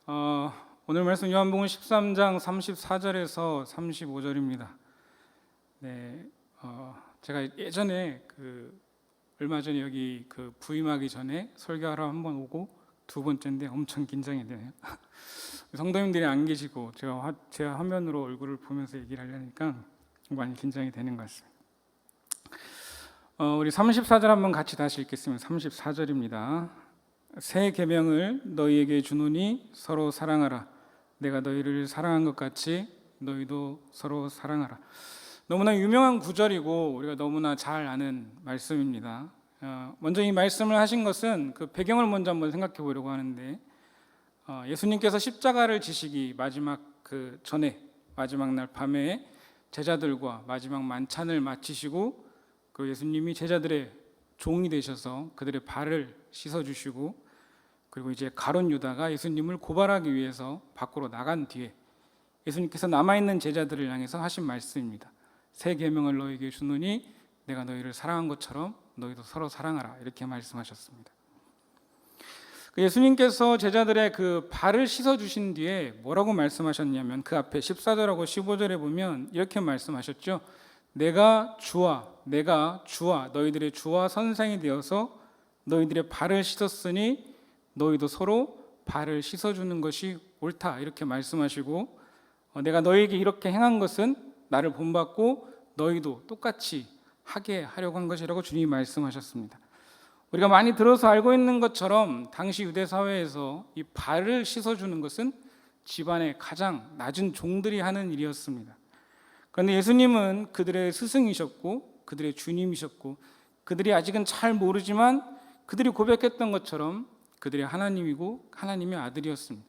어, 오늘 말씀 요한복음 13장 34절에서 35절입니다. 네, 제가 예전에 얼마 전에 여기 부임하기 전에 설교하러 한번 오고 두 번째인데 엄청 긴장이 되네요. 성도님들이 안 계시고 제가 화면으로 얼굴을 보면서 얘기를 하려니까 많이 긴장이 되는 것 같습니다. 우리 34절 한번 같이 다시 읽겠습니다. 34절입니다. 새 계명을 너희에게 주노니 서로 사랑하라. 내가 너희를 사랑한 것 같이 너희도 서로 사랑하라. 너무나 유명한 구절이고 우리가 너무나 잘 아는 말씀입니다. 먼저 이 말씀을 하신 것은 그 배경을 먼저 한번 생각해 보려고 하는데, 예수님께서 십자가를 지시기 마지막 전에 마지막 날 밤에 제자들과 마지막 만찬을 마치시고 그 예수님이 제자들의 종이 되셔서 그들의 발을 씻어주시고, 그리고 이제 가룟 유다가 예수님을 고발하기 위해서 밖으로 나간 뒤에 예수님께서 남아있는 제자들을 향해서 하신 말씀입니다. 새 계명을 너희에게 주노니 내가 너희를 사랑한 것처럼 너희도 서로 사랑하라, 이렇게 말씀하셨습니다. 예수님께서 제자들의 발을 씻어주신 뒤에 뭐라고 말씀하셨냐면, 그 앞에 14절하고 15절에 보면 이렇게 말씀하셨죠. 내가 주와 너희들의 주와 선생이 되어서 너희들의 발을 씻었으니 너희도 서로 발을 씻어주는 것이 옳다, 이렇게 말씀하시고, 내가 너희에게 이렇게 행한 것은 나를 본받고 너희도 똑같이 하게 하려고 한 것이라고 주님이 말씀하셨습니다. 우리가 많이 들어서 알고 있는 것처럼 당시 유대 사회에서 이 발을 씻어주는 것은 집안의 가장 낮은 종들이 하는 일이었습니다. 그런데 예수님은 그들의 스승이셨고 그들의 주님이셨고, 그들이 아직은 잘 모르지만 그들이 고백했던 것처럼 그들의 하나님이고 하나님의 아들이었습니다.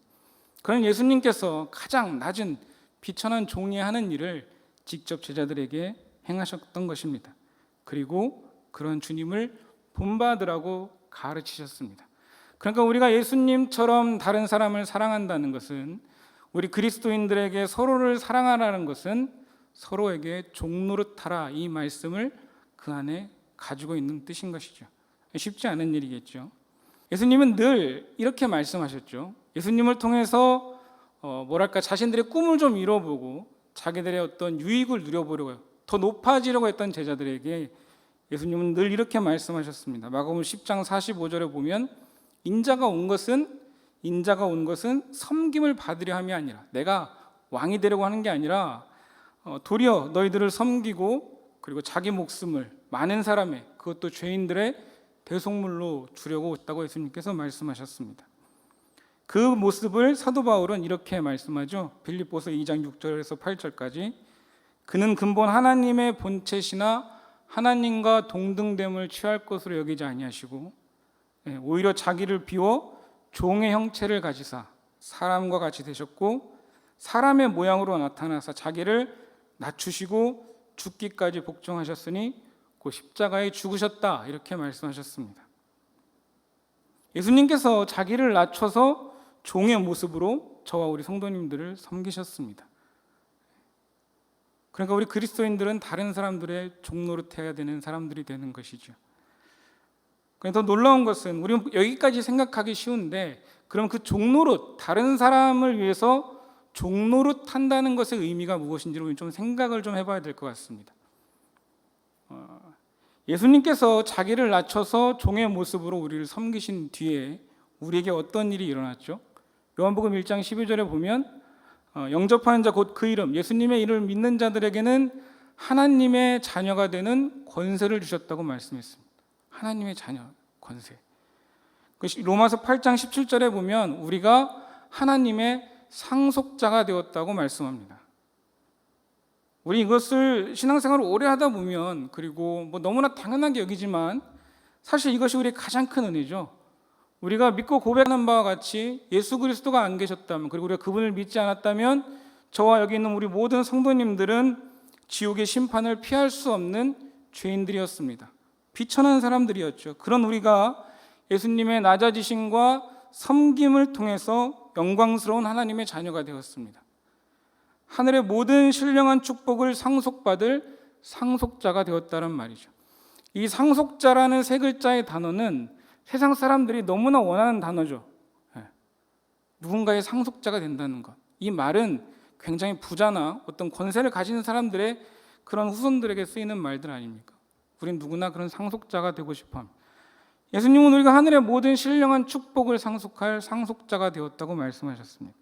그런 예수님께서 가장 낮은 비천한 종이 하는 일을 직접 제자들에게 행하셨던 것입니다. 그리고 그런 주님을 본받으라고 가르치셨습니다. 그러니까 우리가 예수님처럼 다른 사람을 사랑한다는 것은, 우리 그리스도인들에게 서로를 사랑하라는 것은 서로에게 종노릇하라, 이 말씀을 그 안에 가지고 있는 뜻인 것이죠. 쉽지 않은 일이겠죠. 예수님은 늘 이렇게 말씀하셨죠. 예수님을 통해서 자신들의 꿈을 좀 이뤄보고 자기들의 어떤 유익을 누려보려고, 더 높아지려고 했던 제자들에게 예수님은 늘 이렇게 말씀하셨습니다. 마가복음 10장 45절에 보면 인자가 온 것은 섬김을 받으려 함이 아니라, 내가 왕이 되려고 하는 게 아니라 도리어 너희들을 섬기고 그리고 자기 목숨을 많은 사람의, 그것도 죄인들의 대속물로 주려고 했다고 예수님께서 말씀하셨습니다. 그 모습을 사도 바울은 이렇게 말씀하죠. 빌립보서 2장 6절에서 8절까지 그는 근본 하나님의 본체시나 하나님과 동등됨을 취할 것으로 여기지 아니하시고 오히려 자기를 비워 종의 형체를 가지사 사람과 같이 되셨고, 사람의 모양으로 나타나사 자기를 낮추시고 죽기까지 복종하셨으니 그 십자가에 죽으셨다, 이렇게 말씀하셨습니다. 예수님께서 자기를 낮춰서 종의 모습으로 저와 우리 성도님들을 섬기셨습니다. 그러니까 우리 그리스도인들은 다른 사람들의 종노릇해야 되는 사람들이 되는 것이죠. 그런데 더 놀라운 것은, 우리는 여기까지 생각하기 쉬운데, 그럼 그 종노릇, 다른 사람을 위해서 종노릇 한다는 것의 의미가 무엇인지를 좀 생각을 좀 해봐야 될 것 같습니다. 예수님께서 자기를 낮춰서 종의 모습으로 우리를 섬기신 뒤에 우리에게 어떤 일이 일어났죠? 요한복음 1장 12절에 보면 영접하는 자 곧 그 이름, 예수님의 이름을 믿는 자들에게는 하나님의 자녀가 되는 권세를 주셨다고 말씀했습니다. 하나님의 자녀, 권세. 로마서 8장 17절에 보면 우리가 하나님의 상속자가 되었다고 말씀합니다. 우리 이것을 신앙생활을 오래 하다 보면, 그리고 너무나 당연하게 여기지만 사실 이것이 우리의 가장 큰 은혜죠. 우리가 믿고 고백하는 바와 같이 예수 그리스도가 안 계셨다면, 그리고 우리가 그분을 믿지 않았다면 저와 여기 있는 우리 모든 성도님들은 지옥의 심판을 피할 수 없는 죄인들이었습니다. 비천한 사람들이었죠. 그런 우리가 예수님의 낮아지심과 섬김을 통해서 영광스러운 하나님의 자녀가 되었습니다. 하늘의 모든 신령한 축복을 상속받을 상속자가 되었다는 말이죠. 이 상속자라는 세 글자의 단어는 세상 사람들이 너무나 원하는 단어죠. 누군가의 상속자가 된다는 것. 이 말은 굉장히 부자나 어떤 권세를 가진 사람들의 그런 후손들에게 쓰이는 말들 아닙니까? 우린 누구나 그런 상속자가 되고 싶어 합니다. 예수님은 우리가 하늘의 모든 신령한 축복을 상속할 상속자가 되었다고 말씀하셨습니다.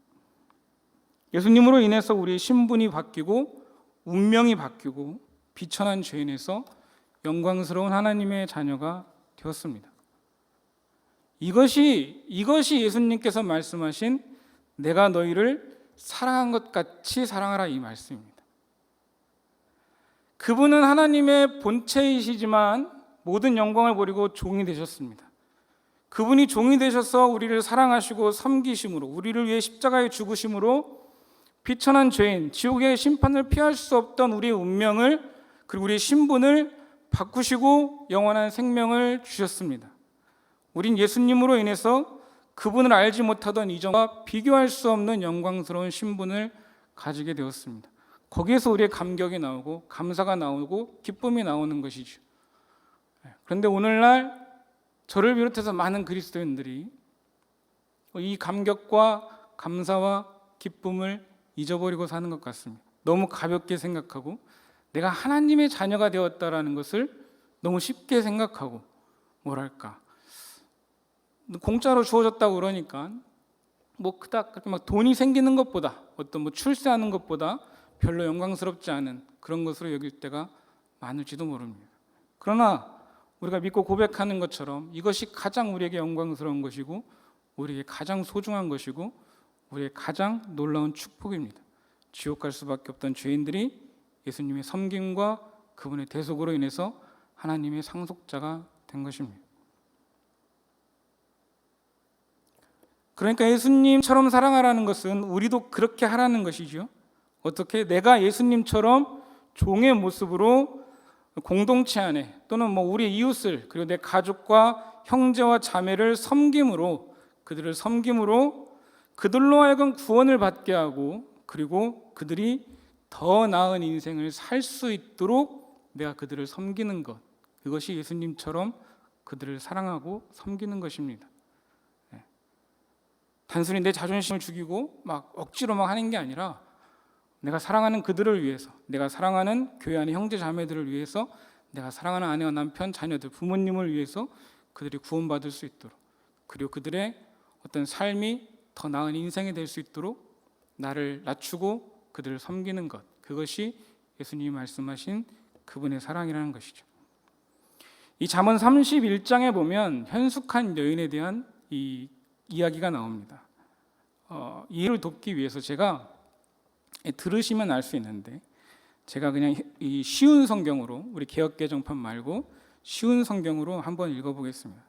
예수님으로 인해서 우리의 신분이 바뀌고 운명이 바뀌고 비천한 죄인에서 영광스러운 하나님의 자녀가 되었습니다. 이것이 예수님께서 말씀하신 내가 너희를 사랑한 것 같이 사랑하라 이 말씀입니다. 그분은 하나님의 본체이시지만 모든 영광을 버리고 종이 되셨습니다. 그분이 종이 되셔서 우리를 사랑하시고 섬기심으로 우리를 위해 십자가에 죽으심으로 비천한 죄인, 지옥의 심판을 피할 수 없던 우리의 운명을 그리고 우리의 신분을 바꾸시고 영원한 생명을 주셨습니다. 우린 예수님으로 인해서 그분을 알지 못하던 이전과 비교할 수 없는 영광스러운 신분을 가지게 되었습니다. 거기에서 우리의 감격이 나오고 감사가 나오고 기쁨이 나오는 것이죠. 그런데 오늘날 저를 비롯해서 많은 그리스도인들이 이 감격과 감사와 기쁨을 잊어버리고 사는 것 같습니다. 너무 가볍게 생각하고 내가 하나님의 자녀가 되었다라는 것을 너무 쉽게 생각하고 뭐랄까 공짜로 주어졌다고 그러니까 뭐 그닥 그렇게 막 돈이 생기는 것보다 어떤 뭐 출세하는 것보다 별로 영광스럽지 않은 그런 것으로 여길 때가 많을지도 모릅니다. 그러나 우리가 믿고 고백하는 것처럼 이것이 가장 우리에게 영광스러운 것이고 우리에게 가장 소중한 것이고 우리의 가장 놀라운 축복입니다. 지옥 갈 수밖에 없던 죄인들이 예수님의 섬김과 그분의 대속으로 인해서 하나님의 상속자가 된 것입니다. 그러니까 예수님처럼 사랑하라는 것은 우리도 그렇게 하라는 것이죠. 어떻게? 내가 예수님처럼 종의 모습으로 공동체 안에 또는 뭐 우리 이웃을 그리고 내 가족과 형제와 자매를 섬김으로 그들을 섬김으로 그들로 하여금 구원을 받게 하고 그리고 그들이 더 나은 인생을 살 수 있도록 내가 그들을 섬기는 것, 그것이 예수님처럼 그들을 사랑하고 섬기는 것입니다. 단순히 내 자존심을 죽이고 막 억지로 막 하는 게 아니라 내가 사랑하는 그들을 위해서, 내가 사랑하는 교회 안의 형제 자매들을 위해서, 내가 사랑하는 아내와 남편, 자녀들, 부모님을 위해서 그들이 구원받을 수 있도록 그리고 그들의 어떤 삶이 더 나은 인생이 될 수 있도록 나를 낮추고 그들을 섬기는 것, 그것이 예수님이 말씀하신 그분의 사랑이라는 것이죠. 이 잠언 31장에 보면 현숙한 여인에 대한 이 이야기가 나옵니다. 이해를 돕기 위해서 제가 들으시면 알 수 있는데 제가 그냥 이 쉬운 성경으로 우리 개역개정판 말고 쉬운 성경으로 한번 읽어보겠습니다.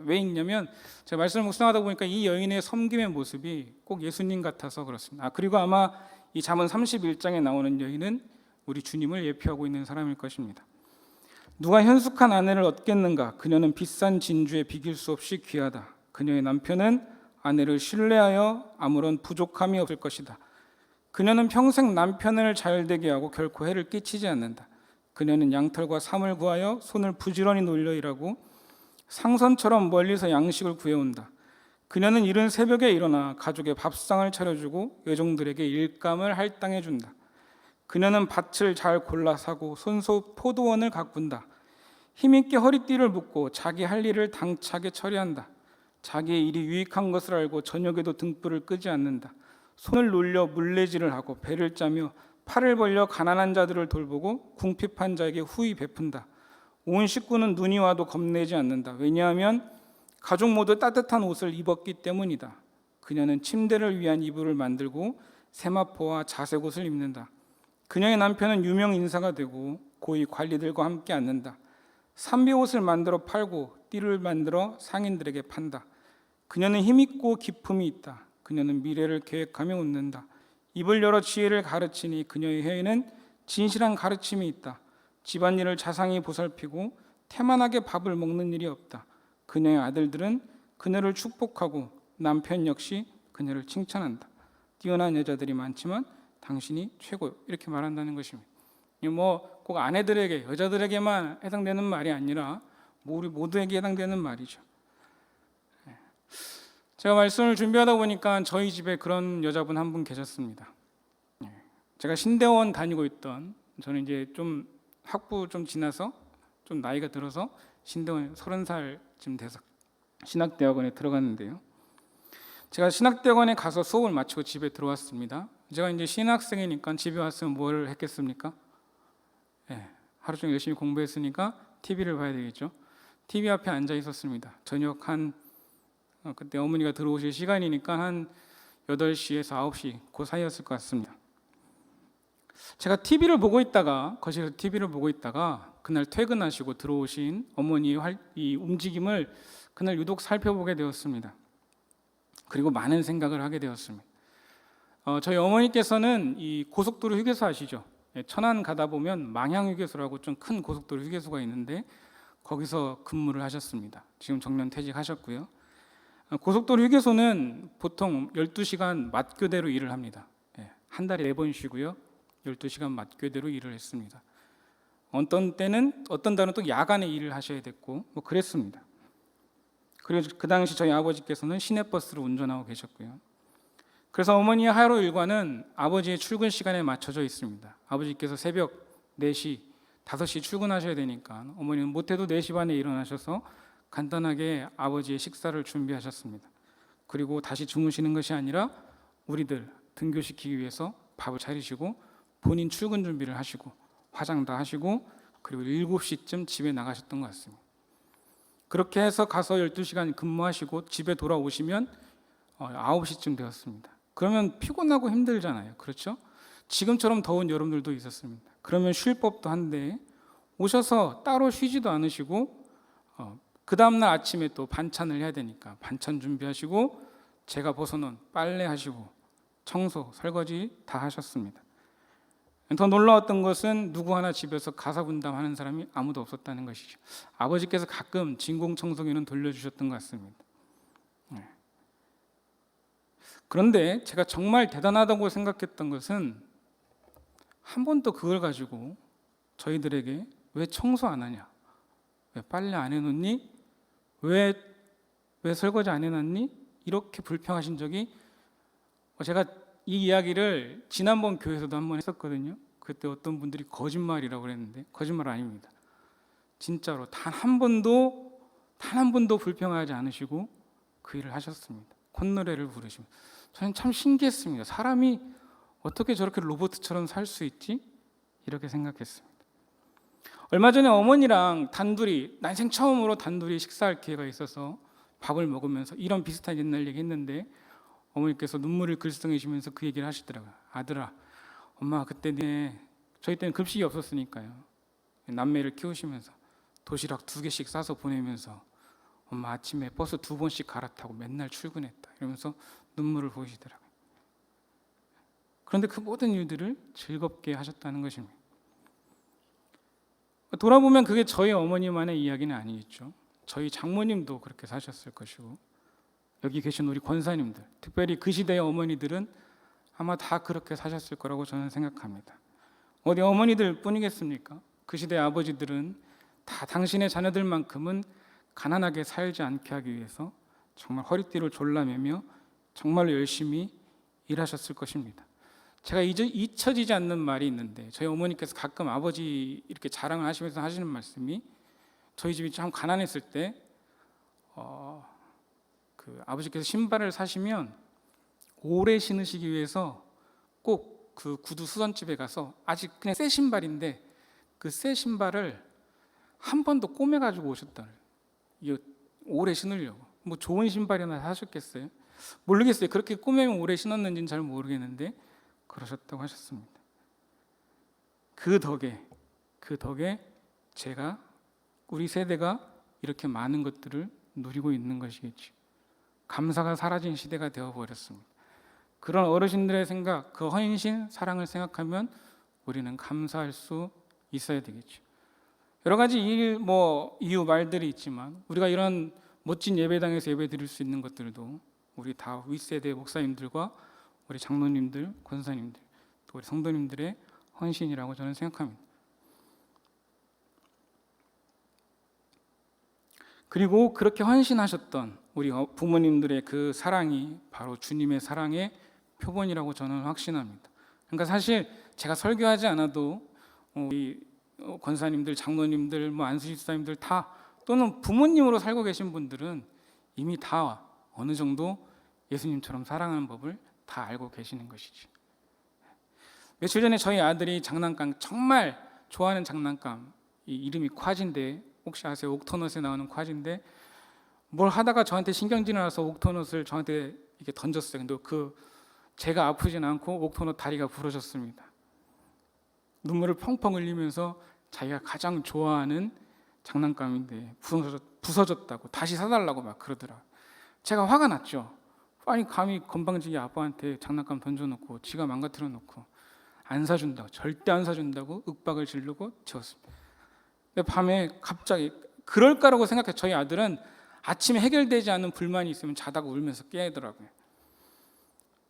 왜 읽냐면 제가 말씀을 묵상하다 보니까 이 여인의 섬김의 모습이 꼭 예수님 같아서 그렇습니다. 그리고 아마 이 잠언 31장에 나오는 여인은 우리 주님을 예표하고 있는 사람일 것입니다. 누가 현숙한 아내를 얻겠는가? 그녀는 비싼 진주에 비길 수 없이 귀하다. 그녀의 남편은 아내를 신뢰하여 아무런 부족함이 없을 것이다. 그녀는 평생 남편을 잘되게 하고 결코 해를 끼치지 않는다. 그녀는 양털과 삼을 구하여 손을 부지런히 놀려 일하고 상선처럼 멀리서 양식을 구해온다. 그녀는 이른 새벽에 일어나 가족의 밥상을 차려주고 여종들에게 일감을 할당해준다. 그녀는 밭을 잘 골라 사고 손소 포도원을 가꾼다. 힘있게 허리띠를 묶고 자기 할 일을 당차게 처리한다. 자기의 일이 유익한 것을 알고 저녁에도 등불을 끄지 않는다. 손을 놀려 물레질을 하고 배를 짜며 팔을 벌려 가난한 자들을 돌보고 궁핍한 자에게 후히 베푼다. 온 식구는 눈이 와도 겁내지 않는다. 왜냐하면 가족 모두 따뜻한 옷을 입었기 때문이다. 그녀는 침대를 위한 이불을 만들고 세마포와 자색 옷을 입는다. 그녀의 남편은 유명 인사가 되고 고위 관리들과 함께 앉는다. 삼비 옷을 만들어 팔고 띠를 만들어 상인들에게 판다. 그녀는 힘있고 기품이 있다. 그녀는 미래를 계획하며 웃는다. 입을 열어 지혜를 가르치니 그녀의 혀에는 진실한 가르침이 있다. 집안일을 자상히 보살피고 태만하게 밥을 먹는 일이 없다. 그녀의 아들들은 그녀를 축복하고 남편 역시 그녀를 칭찬한다. 뛰어난 여자들이 많지만 당신이 최고, 이렇게 말한다는 것입니다. 뭐 꼭 아내들에게, 여자들에게만 해당되는 말이 아니라 우리 모두에게 해당되는 말이죠. 제가 말씀을 준비하다 보니까 저희 집에 그런 여자분 한 분 계셨습니다. 제가 신대원 다니고 있던, 저는 이제 좀 학부 좀 지나서 좀 나이가 들어서 신대원 30살쯤 돼서 신학대학원에 들어갔는데요. 제가 신학대학원에 가서 수업을 마치고 집에 들어왔습니다. 제가 이제 신학생이니까 집에 왔으면 뭘 했겠습니까? 하루 종일 열심히 공부했으니까 TV를 봐야 되겠죠. TV 앞에 앉아 있었습니다. 저녁 그때 어머니가 들어오실 시간이니까 한 8시에서 9시 그 사이였을 것 같습니다. 제가 TV를 보고 있다가, 거실에서 TV를 보고 있다가 그날 퇴근하시고 들어오신 어머니의 이 움직임을 그날 유독 살펴보게 되었습니다. 그리고 많은 생각을 하게 되었습니다. 저희 어머니께서는 이 고속도로 휴게소 아시죠? 천안 가다 보면 망향휴게소라고 좀 큰 고속도로 휴게소가 있는데 거기서 근무를 하셨습니다. 지금 정년 퇴직하셨고요. 고속도로 휴게소는 보통 12시간 맞교대로 일을 합니다. 한 달에 4번 쉬고요. 12시간 맞교대로 일을 했습니다. 어떤 달은 또 야간에 일을 하셔야 됐고 뭐 그랬습니다. 그리고 그 당시 저희 아버지께서는 시내버스를 운전하고 계셨고요. 그래서 어머니의 하루 일과는 아버지의 출근 시간에 맞춰져 있습니다. 아버지께서 새벽 4시, 5시 출근하셔야 되니까 어머니는 못해도 4시 반에 일어나셔서 간단하게 아버지의 식사를 준비하셨습니다. 그리고 다시 주무시는 것이 아니라 우리들 등교시키기 위해서 밥을 차리시고 본인 출근 준비를 하시고 화장 다 하시고 그리고 7시쯤 집에 나가셨던 것 같습니다. 그렇게 해서 가서 12시간 근무하시고 집에 돌아오시면 9시쯤 되었습니다. 그러면 피곤하고 힘들잖아요. 그렇죠? 지금처럼 더운 여름들도 있었습니다. 그러면 쉴 법도 한데 오셔서 따로 쉬지도 않으시고 그 다음날 아침에 또 반찬을 해야 되니까 반찬 준비하시고 제가 벗어놓은 빨래하시고 청소, 설거지 다 하셨습니다. 더 놀라웠던 것은 누구 하나 집에서 가사 분담하는 사람이 아무도 없었다는 것이죠. 아버지께서 가끔 진공청소기는 돌려주셨던 것 같습니다. 그런데 제가 정말 대단하다고 생각했던 것은 한 번도 그걸 가지고 저희들에게 왜 청소 안 하냐? 왜 빨래 안 해놓니? 왜 설거지 안 해놨니? 이렇게 불평하신 적이, 제가 이 이야기를 지난번 교회에서도 한번 했었거든요. 그때 어떤 분들이 거짓말이라고 그랬는데 거짓말 아닙니다. 진짜로 단 한 번도 불평하지 않으시고 그 일을 하셨습니다. 콧노래를 부르시면 저는 참 신기했습니다. 사람이 어떻게 저렇게 로봇처럼 살 수 있지? 이렇게 생각했습니다. 얼마 전에 어머니랑 단둘이, 난생 처음으로 단둘이 식사할 기회가 있어서 밥을 먹으면서 이런 비슷한 옛날 얘기 했는데 어머니께서 눈물을 글썽이시면서 그 얘기를 하시더라고요. 아들아, 엄마 그때 저희 때는 급식이 없었으니까요. 남매를 키우시면서 도시락 2개씩 싸서 보내면서 엄마 아침에 버스 2번씩 갈아타고 맨날 출근했다 이러면서 눈물을 보이시더라고요. 그런데 그 모든 일들을 즐겁게 하셨다는 것입니다. 돌아보면 그게 저희 어머니만의 이야기는 아니겠죠. 저희 장모님도 그렇게 사셨을 것이고 여기 계신 우리 권사님들, 특별히 그 시대의 어머니들은 아마 다 그렇게 사셨을 거라고 저는 생각합니다. 어디 어머니들 뿐이겠습니까? 그 시대의 아버지들은 다 당신의 자녀들만큼은 가난하게 살지 않게 하기 위해서 정말 허리띠를 졸라매며 정말로 열심히 일하셨을 것입니다. 제가 잊혀지지 않는 말이 있는데 저희 어머니께서 가끔 아버지 이렇게 자랑을 하시면서 하시는 말씀이, 저희 집이 참 가난했을 때 그 아버지께서 신발을 사시면 오래 신으시기 위해서 꼭 그 구두 수선집에 가서 아직 그냥 새 신발인데 그 새 신발을 한 번 더 꼬매가지고 오셨다. 이거 오래 신으려고. 뭐 좋은 신발이나 사셨겠어요? 모르겠어요. 그렇게 꼬매면 오래 신었는지는 잘 모르겠는데 그러셨다고 하셨습니다. 그 덕에 우리 세대가 이렇게 많은 것들을 누리고 있는 것이겠죠. 감사가 사라진 시대가 되어버렸습니다. 그런 어르신들의 생각, 그 헌신, 사랑을 생각하면 우리는 감사할 수 있어야 되겠죠. 여러 가지 이유 말들이 있지만 우리가 이런 멋진 예배당에서 예배 드릴 수 있는 것들도 우리 다 윗세대 목사님들과 우리 장로님들, 권사님들, 또 우리 성도님들의 헌신이라고 저는 생각합니다. 그리고 그렇게 헌신하셨던 우리 부모님들의 그 사랑이 바로 주님의 사랑의 표본이라고 저는 확신합니다. 그러니까 사실 제가 설교하지 않아도 우리 권사님들, 장로님들, 안수집사님들 다 또는 부모님으로 살고 계신 분들은 이미 다 어느 정도 예수님처럼 사랑하는 법을 다 알고 계시는 것이지. 며칠 전에 저희 아들이 장난감, 정말 좋아하는 장난감, 이 이름이 콰지인데 혹시 아세요? 옥토넛에 나오는 콰지인데 뭘 하다가 저한테 신경질이 나서 옥토넛을 저한테 이렇게 던졌어요. 근데 제가 아프진 않고 옥토넛 다리가 부러졌습니다. 눈물을 펑펑 흘리면서 자기가 가장 좋아하는 장난감인데 부서졌다고 다시 사달라고 막 그러더라. 제가 화가 났죠. 아니 감히 건방지게 아빠한테 장난감 던져놓고 지가 망가뜨려 놓고 안 사준다고, 절대 안 사준다고 윽박을 지르고 지웠습니다. 근데 밤에 갑자기 그럴까라고 생각해. 저희 아들은 아침에 해결되지 않는 불만이 있으면 자다가 울면서 깨더라고요.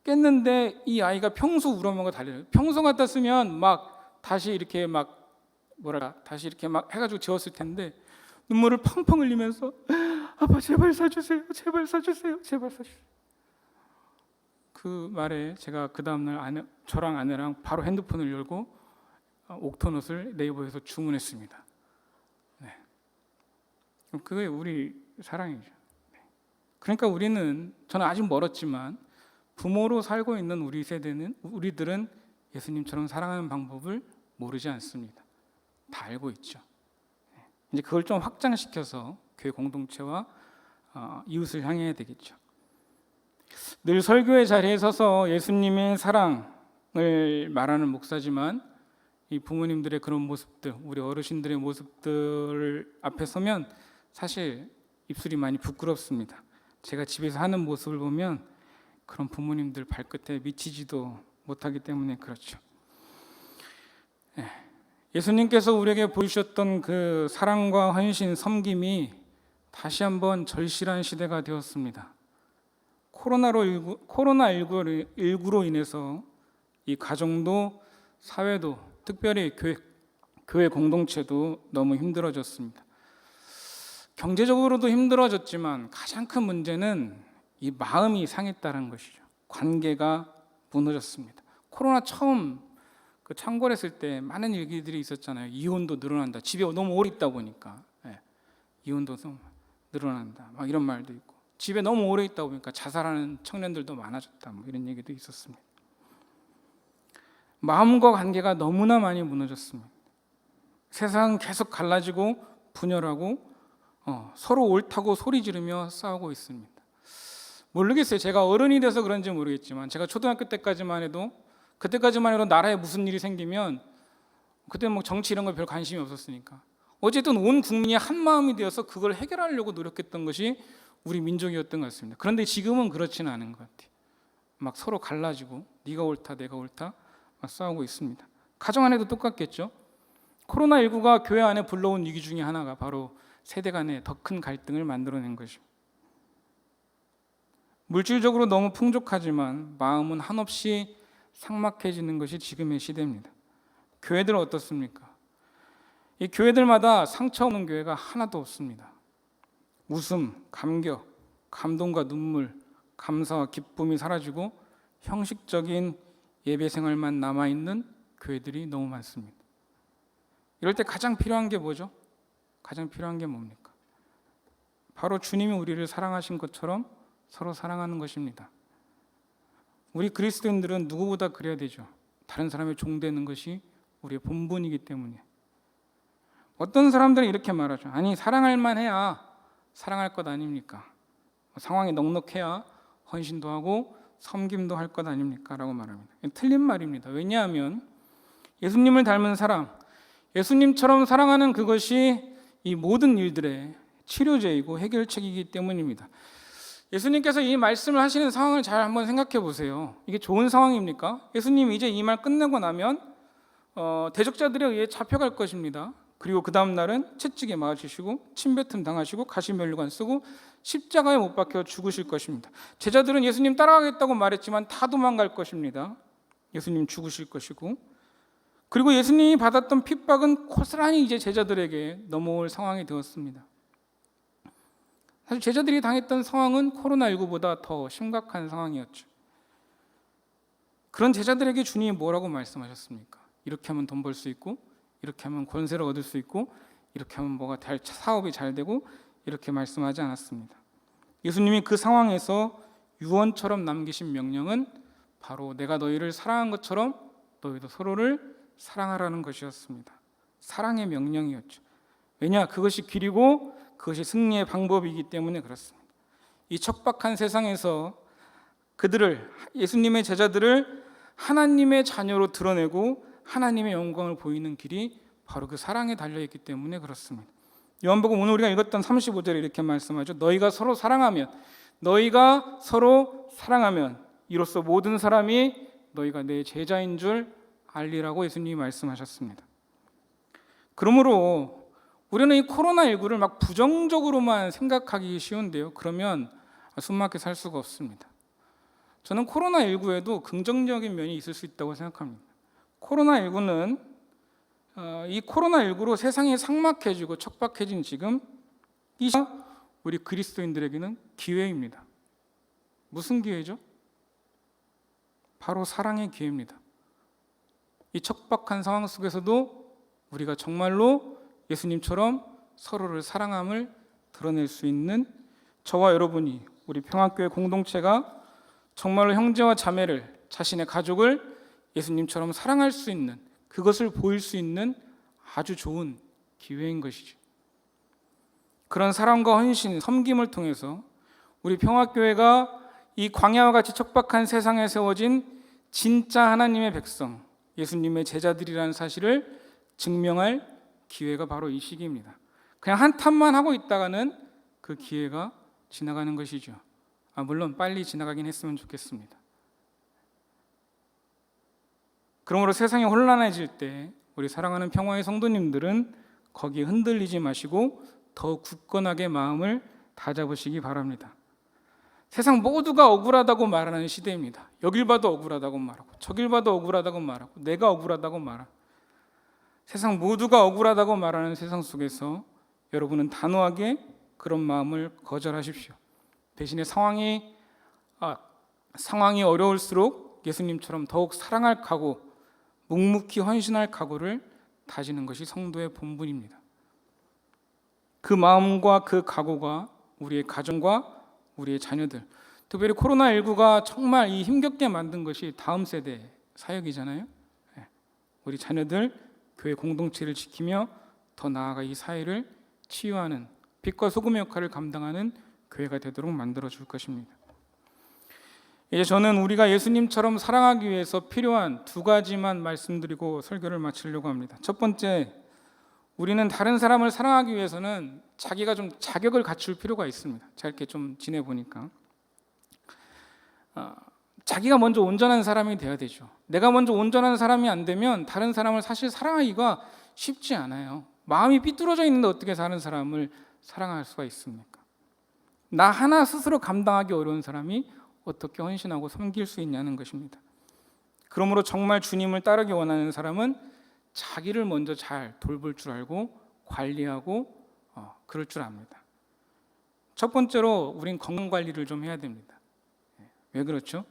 깼는데 이 아이가 평소 울어먹어 달려요. 평소 같았으면 막 다시 이렇게 다시 이렇게 막 해가지고 지웠을 텐데 눈물을 펑펑 흘리면서 아빠 제발 사주세요, 제발 사주세요, 제발 사주세요. 그 말에 제가 그 다음날 저랑 아내랑 바로 핸드폰을 열고 옥토넛을 네이버에서 주문했습니다. 네. 그게 우리 사랑이죠. 네. 그러니까 저는 아직 멀었지만 부모로 살고 있는 우리들은 예수님처럼 사랑하는 방법을 모르지 않습니다. 다 알고 있죠. 이제 그걸 좀 확장시켜서 교회 공동체와 이웃을 향해야 되겠죠. 늘 설교의 자리에 서서 예수님의 사랑을 말하는 목사지만 이 부모님들의 그런 모습들, 우리 어르신들의 모습들 앞에 서면 사실 입술이 많이 부끄럽습니다. 제가 집에서 하는 모습을 보면 그런 부모님들 발끝에 미치지도 못하기 때문에 그렇죠. 예수님께서 우리에게 보여주셨던 그 사랑과 헌신, 섬김이 다시 한번 절실한 시대가 되었습니다. 코로나19로 인해서 이 가정도 사회도 특별히 교회 공동체도 너무 힘들어졌습니다. 경제적으로도 힘들어졌지만 가장 큰 문제는 이 마음이 상했다는 것이죠. 관계가 무너졌습니다. 코로나 처음 창궐했을 때 많은 얘기들이 있었잖아요. 이혼도 늘어난다. 집에 너무 오래 있다 보니까 이혼도 좀 늘어난다. 막 이런 말도 있고. 집에 너무 오래 있다 보니까 자살하는 청년들도 많아졌다. 이런 얘기도 있었습니다. 마음과 관계가 너무나 많이 무너졌습니다. 세상은 계속 갈라지고 분열하고 서로 옳다고 소리 지르며 싸우고 있습니다. 모르겠어요. 제가 어른이 돼서 그런지 모르겠지만 제가 초등학교 때까지만 해도 나라에 무슨 일이 생기면 그때 정치 이런 거 별 관심이 없었으니까 어쨌든 온 국민이 한 마음이 되어서 그걸 해결하려고 노력했던 것이 우리 민족이었던 것 같습니다. 그런데 지금은 그렇지는 않은 것 같아요. 막 서로 갈라지고 네가 옳다 내가 옳다 막 싸우고 있습니다. 가정 안에도 똑같겠죠. 코로나19가 교회 안에 불러온 위기 중에 하나가 바로 세대 간의 더 큰 갈등을 만들어낸 것입니다. 물질적으로 너무 풍족하지만 마음은 한없이 삭막해지는 것이 지금의 시대입니다. 교회들은 어떻습니까? 이 교회들마다 상처 없는 교회가 하나도 없습니다. 웃음, 감격, 감동과 눈물, 감사와 기쁨이 사라지고 형식적인 예배 생활만 남아있는 교회들이 너무 많습니다. 이럴 때 가장 필요한 게 뭐죠? 가장 필요한 게 뭡니까? 바로 주님이 우리를 사랑하신 것처럼 서로 사랑하는 것입니다. 우리 그리스도인들은 누구보다 그래야 되죠. 다른 사람의 종 되는 것이 우리의 본분이기 때문에. 어떤 사람들은 이렇게 말하죠. 아니 사랑할 만해야 사랑할 것 아닙니까? 상황이 넉넉해야 헌신도 하고 섬김도 할 것 아닙니까? 라고 말합니다. 틀린 말입니다. 왜냐하면 예수님을 닮은 사랑, 예수님처럼 사랑하는 그것이 이 모든 일들의 치료제이고 해결책이기 때문입니다. 예수님께서 이 말씀을 하시는 상황을 잘 한번 생각해 보세요. 이게 좋은 상황입니까? 예수님이 이제 이 말 끝내고 나면 대적자들에 의해 잡혀갈 것입니다. 그리고 그 다음 날은 채찍에 맞으시고 침뱉음 당하시고 가시면류관 쓰고 십자가에 못 박혀 죽으실 것입니다. 제자들은 예수님 따라가겠다고 말했지만 다 도망갈 것입니다. 예수님 죽으실 것이고, 그리고 예수님이 받았던 핍박은 고스란히 이제 제자들에게 넘어올 상황이 되었습니다. 사실 제자들이 당했던 상황은 코로나19보다 더 심각한 상황이었죠. 그런 제자들에게 주님이 뭐라고 말씀하셨습니까? 이렇게 하면 돈 벌 수 있고, 이렇게 하면 권세를 얻을 수 있고, 이렇게 하면 사업이 잘 되고, 이렇게 말씀하지 않았습니다. 예수님이 그 상황에서 유언처럼 남기신 명령은 바로 내가 너희를 사랑한 것처럼 너희도 서로를 사랑하라는 것이었습니다. 사랑의 명령이었죠. 왜냐? 그것이 길이고 그것이 승리의 방법이기 때문에 그렇습니다. 이 척박한 세상에서 예수님의 제자들을 하나님의 자녀로 드러내고 하나님의 영광을 보이는 길이 바로 그 사랑에 달려있기 때문에 그렇습니다. 요한복음 오늘 우리가 읽었던 35절에 이렇게 말씀하죠. 너희가 서로 사랑하면 이로써 모든 사람이 너희가 내 제자인 줄 알리라고 예수님이 말씀하셨습니다. 그러므로 우리는 이 코로나19를 막 부정적으로만 생각하기 쉬운데요. 그러면 숨막혀 살 수가 없습니다. 저는 코로나19에도 긍정적인 면이 있을 수 있다고 생각합니다. 이 코로나19로 세상이 삭막해지고 척박해진 지금 이 시간 우리 그리스도인들에게는 기회입니다. 무슨 기회죠? 바로 사랑의 기회입니다. 이 척박한 상황 속에서도 우리가 정말로 예수님처럼 서로를 사랑함을 드러낼 수 있는 저와 여러분이, 우리 평화교회 공동체가 정말로 형제와 자매를, 자신의 가족을 예수님처럼 사랑할 수 있는, 그것을 보일 수 있는 아주 좋은 기회인 것이죠. 그런 사랑과 헌신, 섬김을 통해서 우리 평화교회가 이 광야와 같이 척박한 세상에 세워진 진짜 하나님의 백성, 예수님의 제자들이라는 사실을 증명할 기회가 바로 이 시기입니다. 그냥 한탄만 하고 있다가는 그 기회가 지나가는 것이죠. 물론 빨리 지나가긴 했으면 좋겠습니다. 그러므로 세상이 혼란해질 때 우리 사랑하는 평화의 성도님들은 거기에 흔들리지 마시고 더 굳건하게 마음을 다잡으시기 바랍니다. 세상 모두가 억울하다고 말하는 시대입니다. 여길 봐도 억울하다고 말하고 저길 봐도 억울하다고 말하고 내가 억울하다고 말하고 세상 모두가 억울하다고 말하는 세상 속에서 여러분은 단호하게 그런 마음을 거절하십시오. 대신에 상황이 어려울수록 예수님처럼 더욱 사랑할 각오, 묵묵히 헌신할 각오를 다지는 것이 성도의 본분입니다. 그 마음과 그 각오가 우리의 가정과 우리의 자녀들, 특별히 코로나19가 정말 이 힘겹게 만든 것이 다음 세대 사역이잖아요. 우리 자녀들 교회 공동체를 지키며 더 나아가 이 사회를 치유하는 빛과 소금의 역할을 감당하는 교회가 되도록 만들어 줄 것입니다. 이제 저는 우리가 예수님처럼 사랑하기 위해서 필요한 두 가지만 말씀드리고 설교를 마치려고 합니다. 첫 번째, 우리는 다른 사람을 사랑하기 위해서는 자기가 좀 자격을 갖출 필요가 있습니다. 제가 이렇게 좀 지내보니까 자기가 먼저 온전한 사람이 돼야 되죠. 내가 먼저 온전한 사람이 안 되면 다른 사람을 사실 사랑하기가 쉽지 않아요. 마음이 삐뚤어져 있는데 어떻게 다른 사람을 사랑할 수가 있습니까? 나 하나 스스로 감당하기 어려운 사람이 어떻게 헌신하고 섬길 수 있냐는 것입니다. 그러므로 정말 주님을 따르기 원하는 사람은 자기를 먼저 잘 돌볼 줄 알고 관리하고 그럴 줄 압니다. 첫 번째로 우린 건강관리를 좀 해야 됩니다. 왜 그렇죠?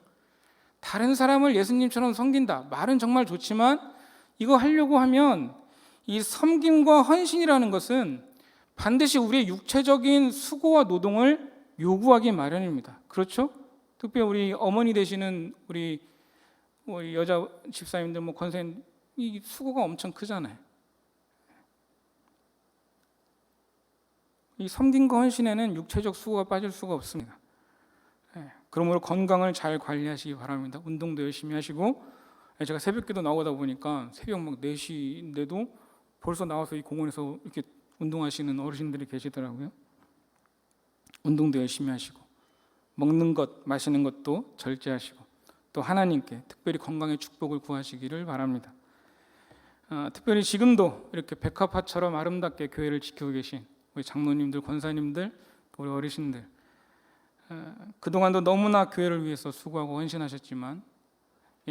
다른 사람을 예수님처럼 섬긴다. 말은 정말 좋지만 이거 하려고 하면 이 섬김과 헌신이라는 것은 반드시 우리의 육체적인 수고와 노동을 요구하기 마련입니다. 그렇죠? 특별히 우리 어머니 되시는 우리 여자 집사님들, 권사님, 이 수고가 엄청 크잖아요. 이 섬김과 헌신에는 육체적 수고가 빠질 수가 없습니다. 그러므로 건강을 잘 관리하시기 바랍니다. 운동도 열심히 하시고, 제가 새벽기도 나오다 보니까 새벽 막 4시인데도 벌써 나와서 이 공원에서 이렇게 운동하시는 어르신들이 계시더라고요. 운동도 열심히 하시고, 먹는 것, 마시는 것도 절제하시고, 또 하나님께 특별히 건강의 축복을 구하시기를 바랍니다. 특별히 지금도 이렇게 백합화처럼 아름답게 교회를 지키고 계신 우리 장로님들, 권사님들, 우리 어르신들, 그동안도 너무나 교회를 위해서 수고하고 헌신하셨지만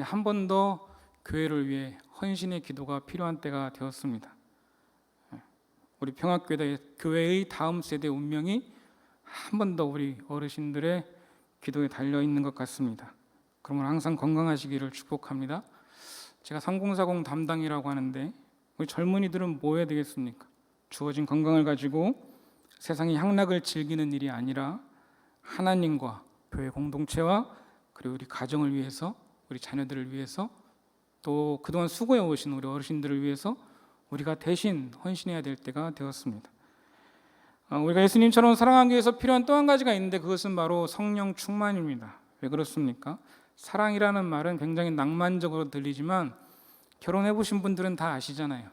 한 번 더 교회를 위해 헌신의 기도가 필요한 때가 되었습니다. 우리 평화교회의 다음 세대 운명이 한 번 더 우리 어르신들의 기도에 달려 있는 것 같습니다. 그러면 항상 건강하시기를 축복합니다. 제가 3040 담당이라고 하는데 우리 젊은이들은 뭐 해야 되겠습니까? 주어진 건강을 가지고 세상의 향락을 즐기는 일이 아니라 하나님과 교회 공동체와 그리고 우리 가정을 위해서, 우리 자녀들을 위해서, 또 그동안 수고해 오신 우리 어르신들을 위해서 우리가 대신 헌신해야 될 때가 되었습니다. 우리가 예수님처럼 사랑하기 위해서 필요한 또 한 가지가 있는데 그것은 바로 성령 충만입니다. 왜 그렇습니까? 사랑이라는 말은 굉장히 낭만적으로 들리지만 결혼해 보신 분들은 다 아시잖아요.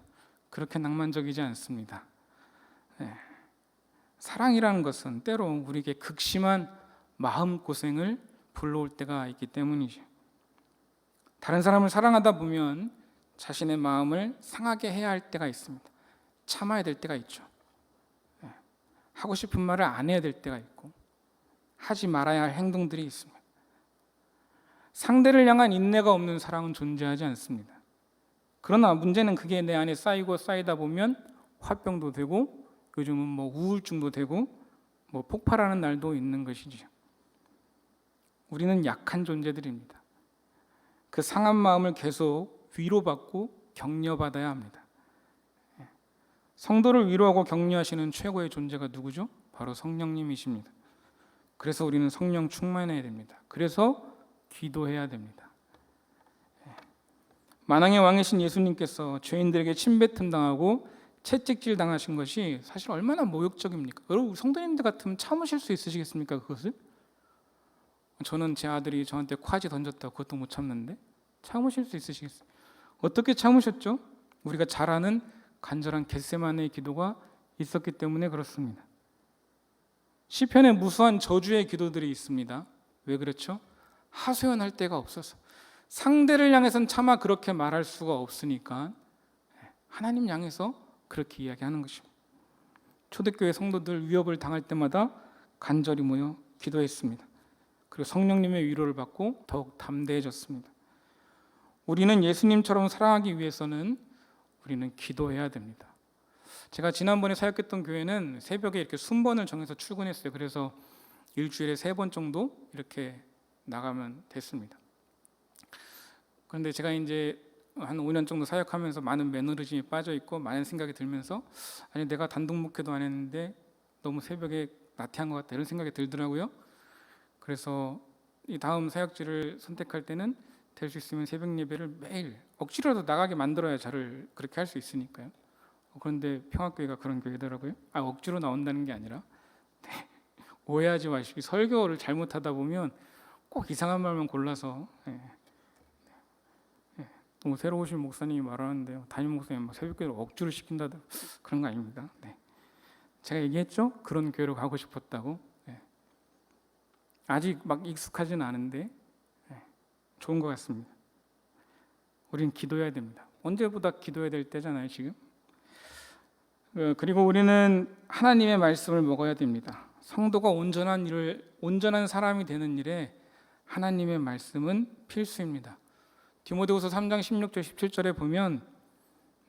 그렇게 낭만적이지 않습니다. 사랑이라는 것은 때로 우리에게 극심한 마음고생을 불러올 때가 있기 때문이죠. 다른 사람을 사랑하다 보면 자신의 마음을 상하게 해야 할 때가 있습니다. 참아야 될 때가 있죠. 하고 싶은 말을 안 해야 될 때가 있고 하지 말아야 할 행동들이 있습니다. 상대를 향한 인내가 없는 사랑은 존재하지 않습니다. 그러나 문제는 그게 내 안에 쌓이고 쌓이다 보면 화병도 되고 요즘은 뭐 우울증도 되고 뭐 폭발하는 날도 있는 것이지요. 우리는 약한 존재들입니다. 그 상한 마음을 계속 위로받고 격려받아야 합니다. 성도를 위로하고 격려하시는 최고의 존재가 누구죠? 바로 성령님이십니다. 그래서 우리는 성령 충만해야 됩니다. 그래서 기도해야 됩니다. 만왕의 왕이신 예수님께서 죄인들에게 침뱉음 당하고 채찍질 당하신 것이 사실 얼마나 모욕적입니까? 여러분 성도님들 같으면 참으실 수 있으시겠습니까? 그것을? 저는 제 아들이 저한테 콰지 던졌다고 그것도 못 참는데 참으실 수 있으시겠어요? 어떻게 참으셨죠? 우리가 잘 아는 간절한 겟세마네의 기도가 있었기 때문에 그렇습니다. 시편에 무수한 저주의 기도들이 있습니다. 왜 그렇죠? 하소연할 데가 없어서. 상대를 향해서는 차마 그렇게 말할 수가 없으니까 하나님 향해서 그렇게 이야기하는 것입니다. 초대교회 성도들 위협을 당할 때마다 간절히 모여 기도했습니다. 그리고 성령님의 위로를 받고 더욱 담대해졌습니다. 우리는 예수님처럼 사랑하기 위해서는 우리는 기도해야 됩니다. 제가 지난번에 사역했던 교회는 새벽에 이렇게 순번을 정해서 출근했어요. 그래서 일주일에 3번 정도 이렇게 나가면 됐습니다. 그런데 제가 이제 한 5년 정도 사역하면서 많은 매너리즘에 빠져 있고 많은 생각이 들면서 아니 내가 단독 목회도 안 했는데 너무 새벽에 나태한 것 같다 이런 생각이 들더라고요. 그래서 이 다음 사역지를 선택할 때는 될 수 있으면 새벽 예배를 매일 억지로라도 나가게 만들어야 저를 그렇게 할 수 있으니까요. 그런데 평화교회가 그런 교회더라고요. 억지로 나온다는 게 아니라 오해하지 마시고 설교를 잘못하다 보면 꼭 이상한 말만 골라서 너무 새로 오신 목사님이 말하는데요. 담임 목사님 막 새벽기도를 억지로 시킨다 그런 거 아닙니다. 제가 얘기했죠. 그런 교회로 가고 싶었다고. 아직 막 익숙하지는 않은데 좋은 것 같습니다. 우리는 기도해야 됩니다. 언제보다 기도해야 될 때잖아요, 지금. 그리고 우리는 하나님의 말씀을 먹어야 됩니다. 성도가 온전한 사람이 되는 일에 하나님의 말씀은 필수입니다. 디모데후서 3장 16절 17절에 보면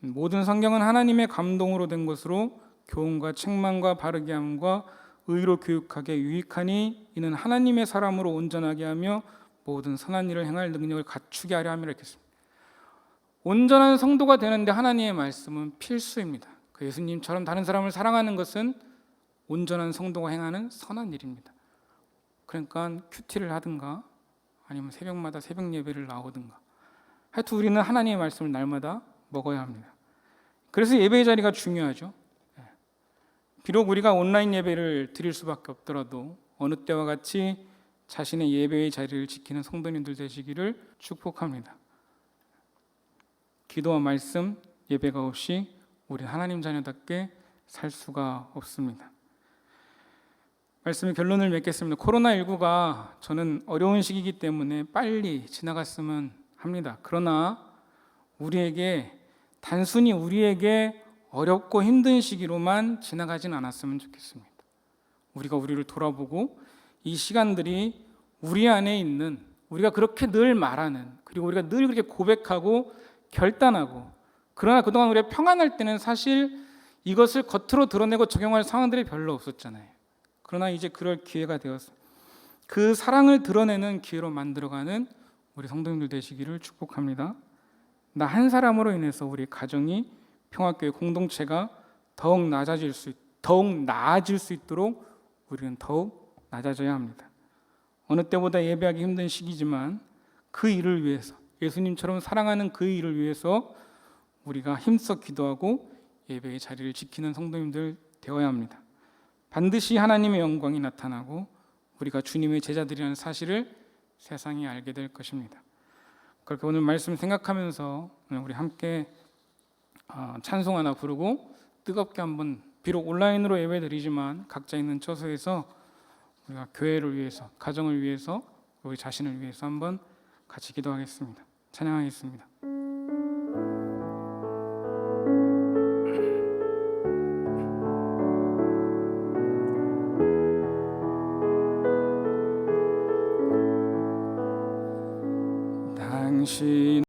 모든 성경은 하나님의 감동으로 된 것으로 교훈과 책망과 바르게 함과 의로 교육하게 유익하니 이는 하나님의 사람으로 온전하게 하며 모든 선한 일을 행할 능력을 갖추게 하려 함이라 했습니다. 온전한 성도가 되는데 하나님의 말씀은 필수입니다. 그 예수님처럼 다른 사람을 사랑하는 것은 온전한 성도가 행하는 선한 일입니다. 그러니까 큐티를 하든가 아니면 새벽마다 새벽 예배를 나오든가 하여튼 우리는 하나님의 말씀을 날마다 먹어야 합니다. 그래서 예배의 자리가 중요하죠. 비록 우리가 온라인 예배를 드릴 수밖에 없더라도 어느 때와 같이 자신의 예배의 자리를 지키는 성도님들 되시기를 축복합니다. 기도와 말씀, 예배가 없이 우리 하나님 자녀답게 살 수가 없습니다. 말씀의 결론을 맺겠습니다. 코로나19가 저는 어려운 시기이기 때문에 빨리 지나갔으면 합니다. 그러나 단순히 우리에게 어렵고 힘든 시기로만 지나가진 않았으면 좋겠습니다. 우리가 우리를 돌아보고 이 시간들이 우리 안에 있는 우리가 그렇게 늘 말하는 그리고 우리가 늘 그렇게 고백하고 결단하고 그러나 그동안 우리가 평안할 때는 사실 이것을 겉으로 드러내고 적용할 상황들이 별로 없었잖아요. 그러나 이제 그럴 기회가 되었어요. 그 사랑을 드러내는 기회로 만들어가는 우리 성도님들 되시기를 축복합니다. 나 한 사람으로 인해서 우리 가정이 평화교회 공동체가 더욱 나아질 수 있도록 우리는 더욱 낮아져야 합니다. 어느 때보다 예배하기 힘든 시기지만 그 일을 위해서, 예수님처럼 사랑하는 그 일을 위해서 우리가 힘써 기도하고 예배의 자리를 지키는 성도님들 되어야 합니다. 반드시 하나님의 영광이 나타나고 우리가 주님의 제자들이라는 사실을 세상이 알게 될 것입니다. 그렇게 오늘 말씀 생각하면서 우리 함께 찬송 하나 부르고 뜨겁게 한번, 비록 온라인으로 예배드리지만 각자 있는 처소에서 우리가 교회를 위해서, 가정을 위해서, 우리 자신을 위해서 한번 같이 기도하겠습니다. 찬양하겠습니다. 당신